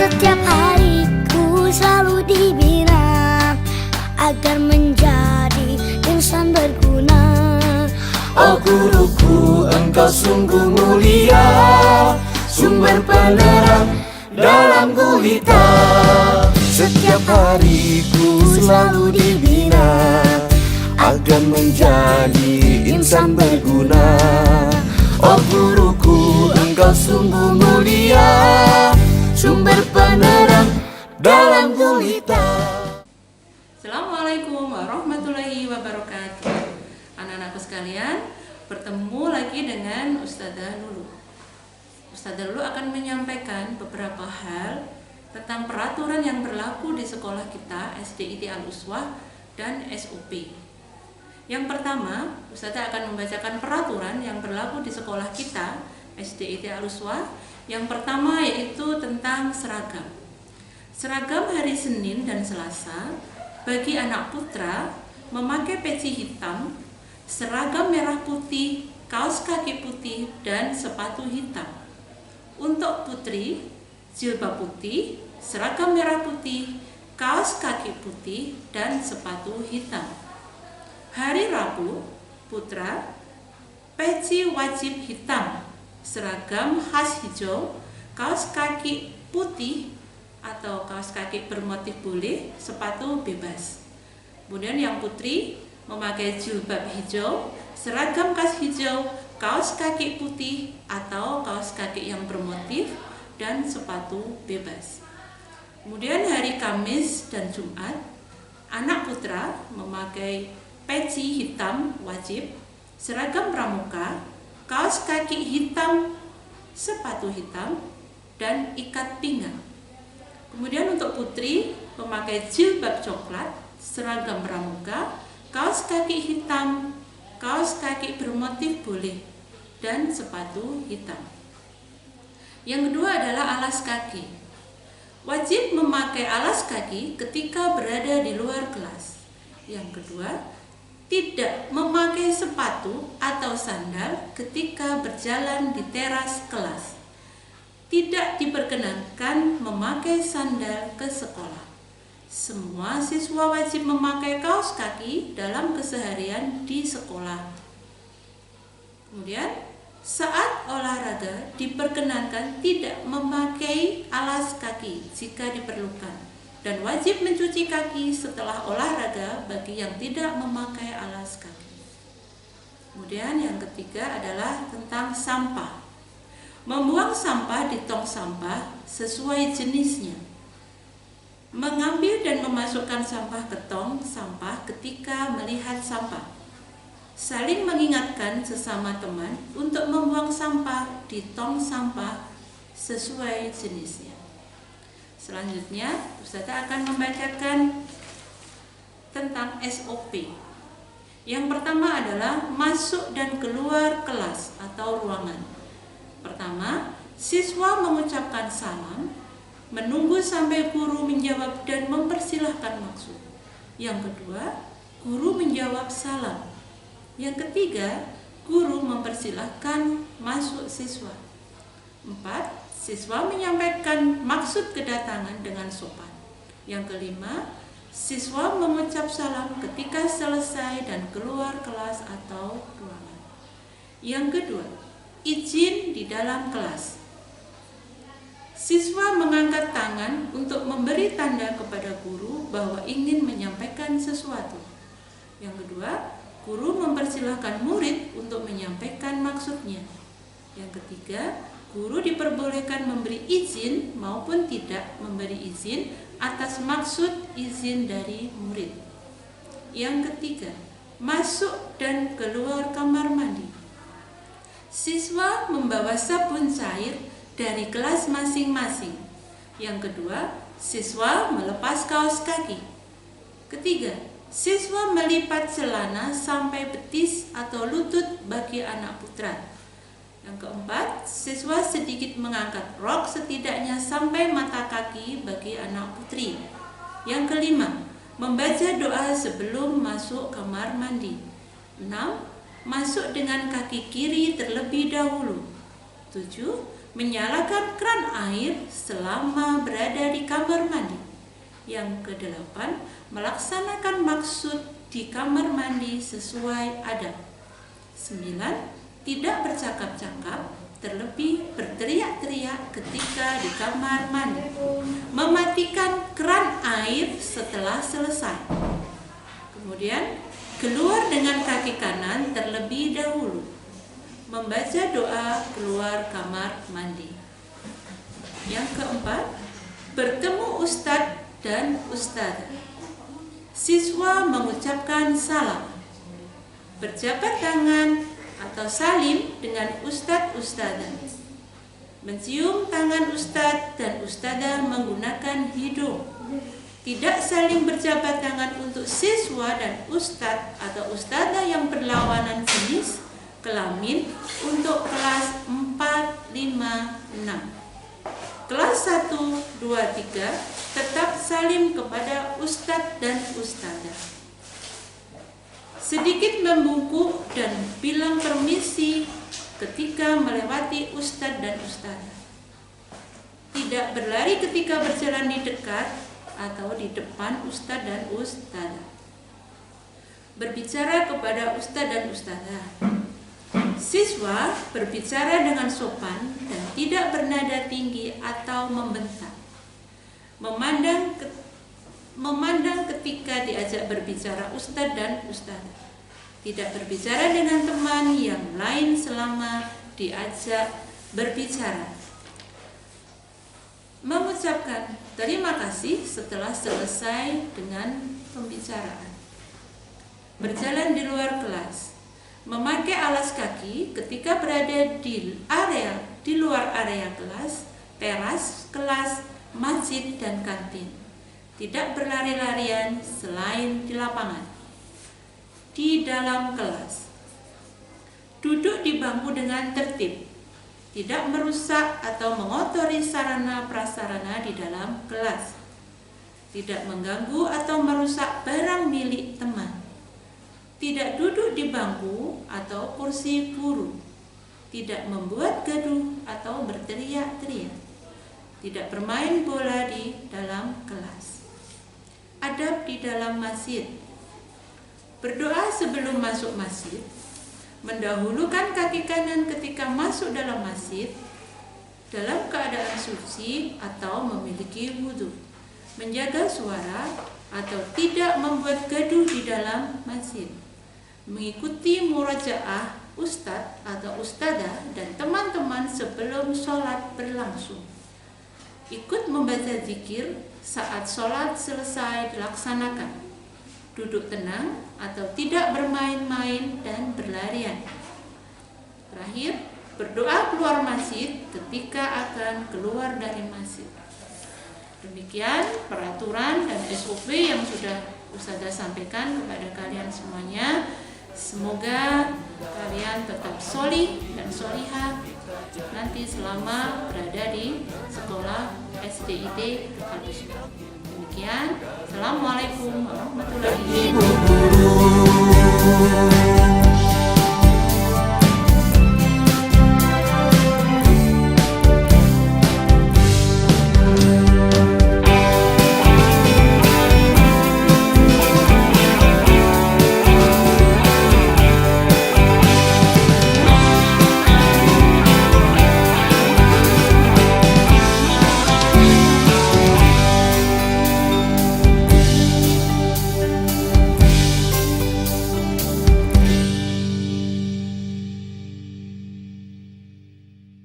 Setiap hariku selalu dibina agar menjadi insan berguna. Oh guruku, engkau sungguh mulia, sumber penerang dalam gulita. Setiap hariku selalu dibina agar menjadi insan berguna. Oh guruku, engkau sungguh mulia, sumber penerang dalam gulita. Assalamualaikum warahmatullahi wabarakatuh. Anak-anakku sekalian, bertemu lagi dengan Ustazah Lulu. Ustazah Lulu akan menyampaikan beberapa hal tentang peraturan yang berlaku di sekolah kita SDIT Al-Uswah dan SOP. Yang pertama, Ustazah akan membacakan peraturan yang berlaku di sekolah kita SDIT Al-Uswah. Yang pertama yaitu tentang seragam. Seragam hari Senin dan Selasa bagi anak putra memakai peci hitam, seragam merah putih, kaos kaki putih, dan sepatu hitam. Untuk putri, jilbab putih, seragam merah putih, kaos kaki putih, dan sepatu hitam. Hari Rabu, putra, peci wajib hitam, seragam khas hijau, kaos kaki putih atau kaos kaki bermotif boleh, sepatu bebas. Kemudian yang putri memakai jilbab hijau, seragam khas hijau, kaos kaki putih atau kaos kaki yang bermotif, dan sepatu bebas. Kemudian hari Kamis dan Jumat, anak putra memakai peci hitam wajib, seragam pramuka, kaos kaki hitam, sepatu hitam, dan ikat pinggang. Kemudian untuk putri memakai jilbab coklat, seragam pramuka, kaos kaki hitam, kaos kaki bermotif boleh, dan sepatu hitam. Yang kedua adalah alas kaki. Wajib memakai alas kaki ketika berada di luar kelas. Yang kedua, tidak memakai sepatu atau sandal ketika berjalan di teras kelas. Tidak diperkenankan memakai sandal ke sekolah. Semua siswa wajib memakai kaos kaki dalam keseharian di sekolah. Kemudian, saat olahraga diperkenankan tidak memakai alas kaki jika diperlukan, dan wajib mencuci kaki setelah olahraga bagi yang tidak memakai alas kaki. Kemudian yang ketiga adalah tentang sampah. Membuang sampah di tong sampah sesuai jenisnya. Mengambil dan memasukkan sampah ke tong sampah ketika melihat sampah. Saling mengingatkan sesama teman untuk membuang sampah di tong sampah sesuai jenisnya. Selanjutnya, Ustazah akan membacakan tentang SOP. Yang pertama adalah masuk dan keluar kelas atau ruangan. Pertama, siswa mengucapkan salam, menunggu sampai guru menjawab dan mempersilahkan masuk. Yang kedua, guru menjawab salam. Yang ketiga, guru mempersilahkan masuk siswa. 4. Siswa menyampaikan maksud kedatangan dengan sopan. Yang kelima, siswa mengucap salam ketika selesai dan keluar kelas atau ruangan. Yang kedua, izin di dalam kelas. Siswa mengangkat tangan untuk memberi tanda kepada guru bahwa ingin menyampaikan sesuatu. Yang kedua, guru mempersilahkan murid untuk menyampaikan maksudnya. Yang ketiga, guru diperbolehkan memberi izin maupun tidak memberi izin atas maksud izin dari murid. Yang ketiga, masuk dan keluar kamar mandi. Siswa membawa sabun cair dari kelas masing-masing. Yang kedua, siswa melepas kaos kaki. Ketiga, siswa melipat celana sampai betis atau lutut bagi anak putra. Yang keempat, siswa sedikit mengangkat rok setidaknya sampai mata kaki bagi anak putri. Yang kelima, membaca doa sebelum masuk kamar mandi. 6. Masuk dengan kaki kiri terlebih dahulu. 7. menyalakan keran air selama berada di kamar mandi. Yang kedelapan, melaksanakan maksud di kamar mandi sesuai adab. 9. Tidak bercakap-cakap, terlebih berteriak-teriak ketika di kamar mandi. Mematikan keran air setelah selesai. Kemudian, keluar dengan kaki kanan terlebih dahulu. Membaca doa keluar kamar mandi. Yang keempat, bertemu ustadz dan ustadzah. Siswa mengucapkan salam, berjabat tangan atau salim dengan ustadz ustadzah. Mencium tangan ustadz dan ustadzah menggunakan hidung. Tidak saling berjabat tangan untuk siswa dan ustadz atau ustadzah yang berlawanan jenis kelamin untuk kelas 4, 5, 6. Kelas 1, 2, 3 tetap salim kepada ustadz dan ustadzah. Sedikit membungkuk dan bilang permisi ketika melewati ustadz dan ustadzah. Tidak berlari ketika berjalan di dekat atau di depan ustadz dan ustadzah. Berbicara kepada ustadz dan ustadzah. Siswa berbicara dengan sopan dan tidak bernada tinggi atau membentak. Memandang ketika diajak berbicara ustadz dan ustadzah. Tidak berbicara dengan teman yang lain selama diajak berbicara. Mengucapkan terima kasih setelah selesai dengan pembicaraan. Berjalan di luar kelas. Memakai alas kaki ketika berada di luar area kelas, teras kelas, masjid dan kantin. Tidak berlari-larian selain di lapangan. Di dalam kelas. Duduk di bangku dengan tertib. Tidak merusak atau mengotori sarana prasarana di dalam kelas. Tidak mengganggu atau merusak barang milik teman. Tidak duduk di bangku atau kursi guru. Tidak membuat gaduh atau berteriak-teriak. Tidak bermain bola di dalam kelas. Adab di dalam masjid. Berdoa sebelum masuk masjid. Mendahulukan kaki kanan ketika masuk dalam masjid. Dalam keadaan suci atau memiliki wudhu. Menjaga suara atau tidak membuat gaduh di dalam masjid. Mengikuti murajaah ustadz atau ustadzah dan teman-teman sebelum sholat berlangsung. Ikut membaca zikir saat sholat selesai dilaksanakan. Duduk tenang atau tidak bermain-main dan berlarian. Terakhir, berdoa keluar masjid ketika akan keluar dari masjid. Demikian peraturan dan SOP yang sudah ustadzah sampaikan kepada kalian semuanya. Semoga kalian tetap solih dan solihah nanti selama berada di sekolah SDIT Al-Husna. Demikian, Assalamualaikum warahmatullahi wabarakatuh.